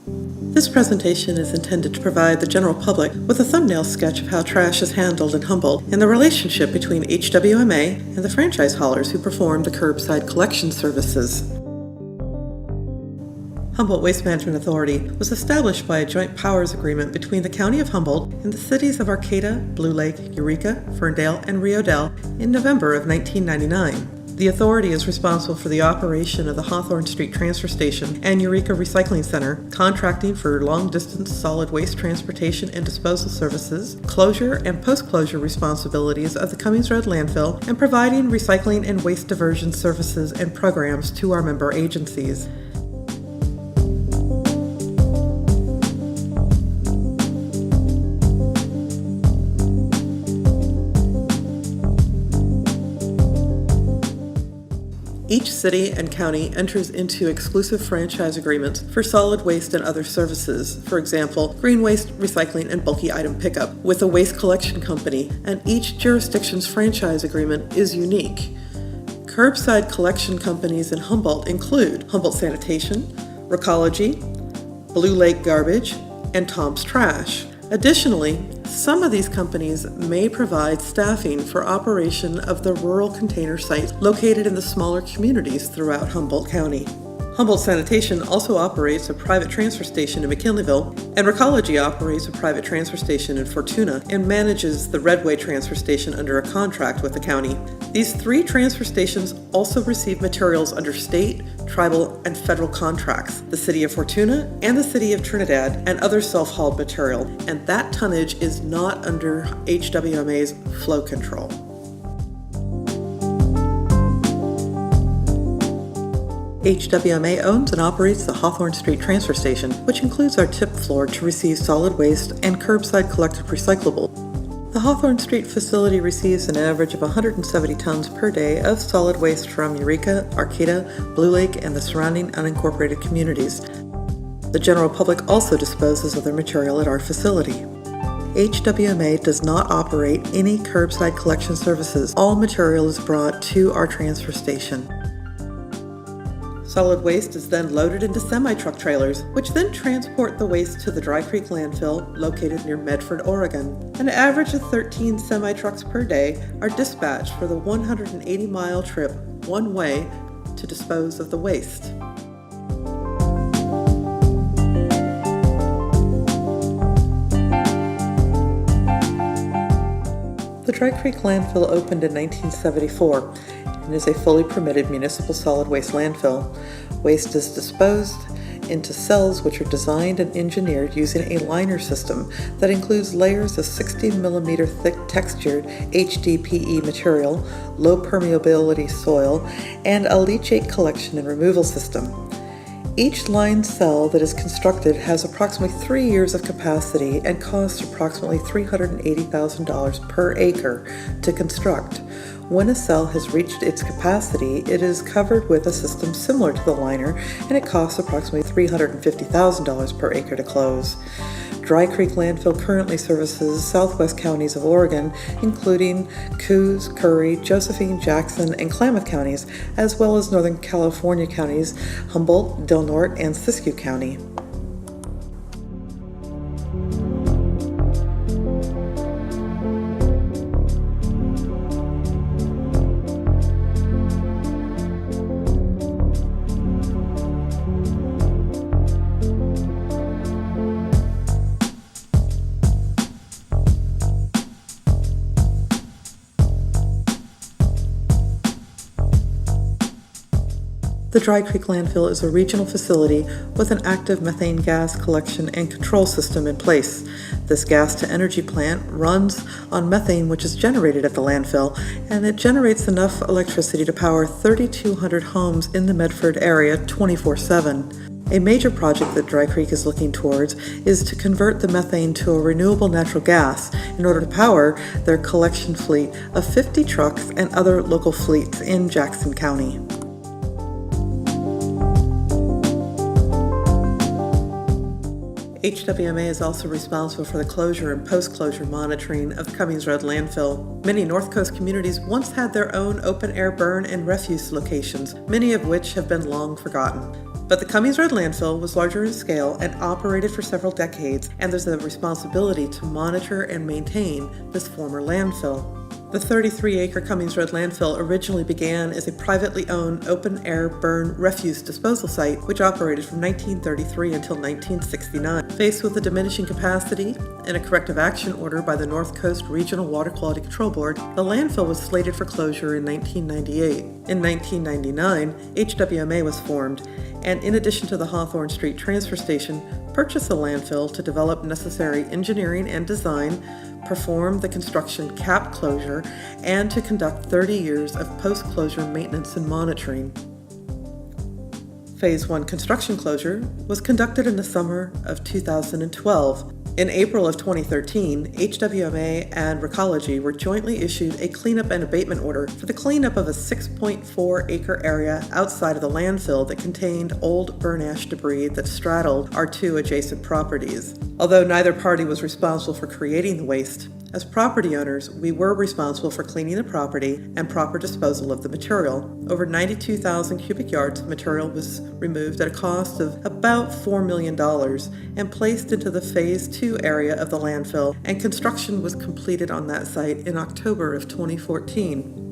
This presentation is intended to provide the general public with a thumbnail sketch of how trash is handled in Humboldt and the relationship between HWMA and the franchise haulers who perform the curbside collection services. Humboldt Waste Management Authority was established by a joint powers agreement between the County of Humboldt and the cities of Arcata, Blue Lake, Eureka, Ferndale, and Rio Dell in November of 1999. The authority is responsible for the operation of the Hawthorne Street Transfer Station and Eureka Recycling Center, contracting for long-distance solid waste transportation and disposal services, closure and post-closure responsibilities of the Cummings Road landfill, and providing recycling and waste diversion services and programs to our member agencies. Each city and county enters into exclusive franchise agreements for solid waste and other services, for example, green waste, recycling, and bulky item pickup, with a waste collection company, and each jurisdiction's franchise agreement is unique. Curbside collection companies in Humboldt include Humboldt Sanitation, Recology, Blue Lake Garbage, and Tom's Trash. Additionally, some of these companies may provide staffing for operation of the rural container sites located in the smaller communities throughout Humboldt County. Humboldt Sanitation also operates a private transfer station in McKinleyville, and Recology operates a private transfer station in Fortuna and manages the Redway transfer station under a contract with the county. These three transfer stations also receive materials under state, tribal, and federal contracts, the City of Fortuna and the City of Trinidad, and other self-hauled material, and that tonnage is not under HWMA's flow control. HWMA owns and operates the Hawthorne Street Transfer Station, which includes our tip floor to receive solid waste and curbside collected recyclable. The Hawthorne Street facility receives an average of 170 tons per day of solid waste from Eureka, Arcata, Blue Lake, and the surrounding unincorporated communities. The general public also disposes of their material at our facility. HWMA does not operate any curbside collection services. All material is brought to our transfer station. Solid waste is then loaded into semi-truck trailers, which then transport the waste to the Dry Creek landfill located near Medford, Oregon. An average of 13 semi-trucks per day are dispatched for the 180-mile trip one way to dispose of the waste. The Dry Creek landfill opened in 1974 and is a fully permitted municipal solid waste landfill. Waste is disposed into cells which are designed and engineered using a liner system that includes layers of 60 millimeter thick textured HDPE material, low permeability soil, and a leachate collection and removal system. Each lined cell that is constructed has approximately 3 years of capacity and costs approximately $380,000 per acre to construct. When a cell has reached its capacity, it is covered with a system similar to the liner, and it costs approximately $350,000 per acre to close. Dry Creek Landfill currently services southwest counties of Oregon, including Coos, Curry, Josephine, Jackson, and Klamath counties, as well as Northern California counties, Humboldt, Del Norte, and Siskiyou County. The Dry Creek Landfill is a regional facility with an active methane gas collection and control system in place. This gas-to-energy plant runs on methane which is generated at the landfill, and it generates enough electricity to power 3,200 homes in the Medford area 24/7. A major project that Dry Creek is looking towards is to convert the methane to a renewable natural gas in order to power their collection fleet of 50 trucks and other local fleets in Jackson County. HWMA is also responsible for the closure and post-closure monitoring of the Cummings Road landfill. Many North Coast communities once had their own open-air burn and refuse locations, many of which have been long forgotten. But the Cummings Road landfill was larger in scale and operated for several decades, and there's a responsibility to monitor and maintain this former landfill. The 33-acre Cummings Road landfill originally began as a privately owned open-air burn refuse disposal site, which operated from 1933 until 1969. Faced with a diminishing capacity and a corrective action order by the North Coast Regional Water Quality Control Board, the landfill was slated for closure in 1998. In 1999, HWMA was formed, and in addition to the Hawthorne Street Transfer Station, purchased the landfill to develop necessary engineering and design, perform the construction cap closure, and to conduct 30 years of post-closure maintenance and monitoring. Phase 1 construction closure was conducted in the summer of 2012. In April of 2013, HWMA and Recology were jointly issued a cleanup and abatement order for the cleanup of a 6.4-acre area outside of the landfill that contained old burn ash debris that straddled our two adjacent properties. Although neither party was responsible for creating the waste, as property owners, we were responsible for cleaning the property and proper disposal of the material. Over 92,000 cubic yards of material was removed at a cost of about $4 million and placed into the Phase 2 area of the landfill, and construction was completed on that site in October of 2014.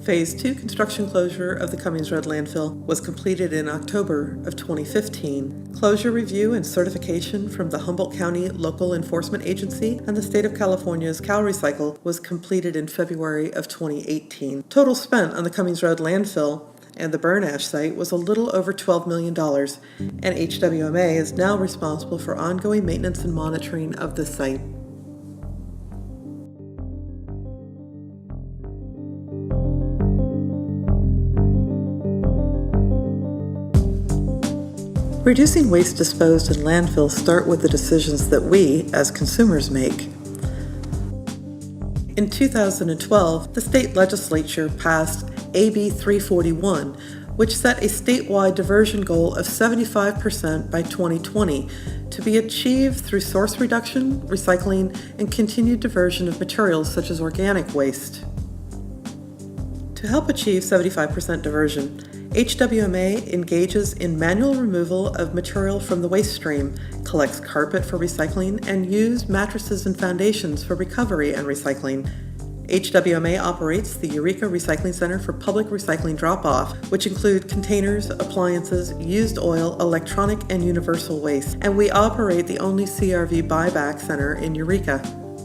Phase 2 construction closure of the Cummings Road landfill was completed in October of 2015. Closure review and certification from the Humboldt County Local Enforcement Agency and the State of California's CalRecycle was completed in February of 2018. Total spent on the Cummings Road landfill and the burn ash site was a little over $12 million, and HWMA is now responsible for ongoing maintenance and monitoring of the site. Reducing waste disposed in landfills start with the decisions that we, as consumers, make. In 2012, the state legislature passed AB 341, which set a statewide diversion goal of 75% by 2020 to be achieved through source reduction, recycling, and continued diversion of materials such as organic waste. To help achieve 75% diversion, HWMA engages in manual removal of material from the waste stream, collects carpet for recycling, and used mattresses and foundations for recovery and recycling. HWMA operates the Eureka Recycling Center for public recycling drop-off, which include containers, appliances, used oil, electronic, and universal waste, and we operate the only CRV buyback center in Eureka.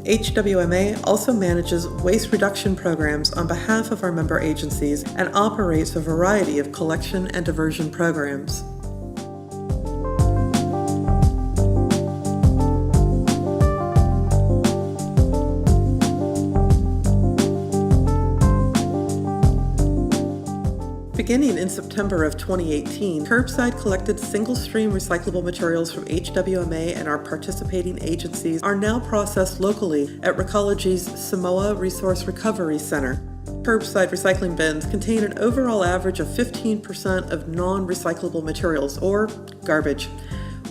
HWMA also manages waste reduction programs on behalf of our member agencies and operates a variety of collection and diversion programs. Beginning in September of 2018, Curbside collected single-stream recyclable materials from HWMA and our participating agencies are now processed locally at Recology's Samoa Resource Recovery Center. Curbside recycling bins contain an overall average of 15% of non-recyclable materials, or garbage.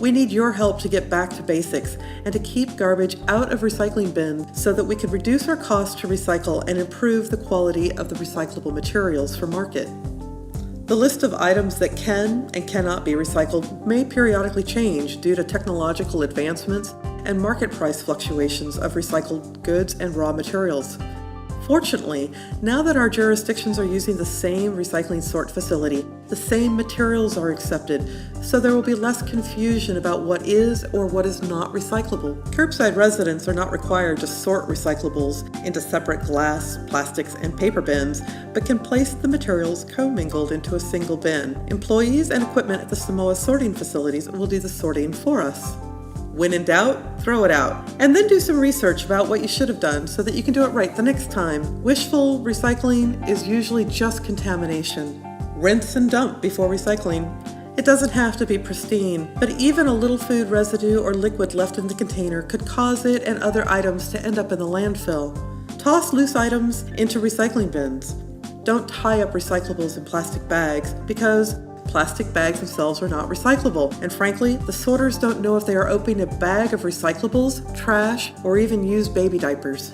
We need your help to get back to basics and to keep garbage out of recycling bins so that we can reduce our costs to recycle and improve the quality of the recyclable materials for market. The list of items that can and cannot be recycled may periodically change due to technological advancements and market price fluctuations of recycled goods and raw materials. Fortunately, now that our jurisdictions are using the same recycling sort facility, the same materials are accepted, so there will be less confusion about what is or what is not recyclable. Curbside residents are not required to sort recyclables into separate glass, plastics, and paper bins, but can place the materials commingled into a single bin. Employees and equipment at the Samoa sorting facilities will do the sorting for us. When in doubt, throw it out. And then do some research about what you should have done so that you can do it right the next time. Wishful recycling is usually just contamination. Rinse and dump before recycling. It doesn't have to be pristine, but even a little food residue or liquid left in the container could cause it and other items to end up in the landfill. Toss loose items into recycling bins. Don't tie up recyclables in plastic bags because plastic bags themselves are not recyclable, and frankly, the sorters don't know if they are opening a bag of recyclables, trash, or even used baby diapers.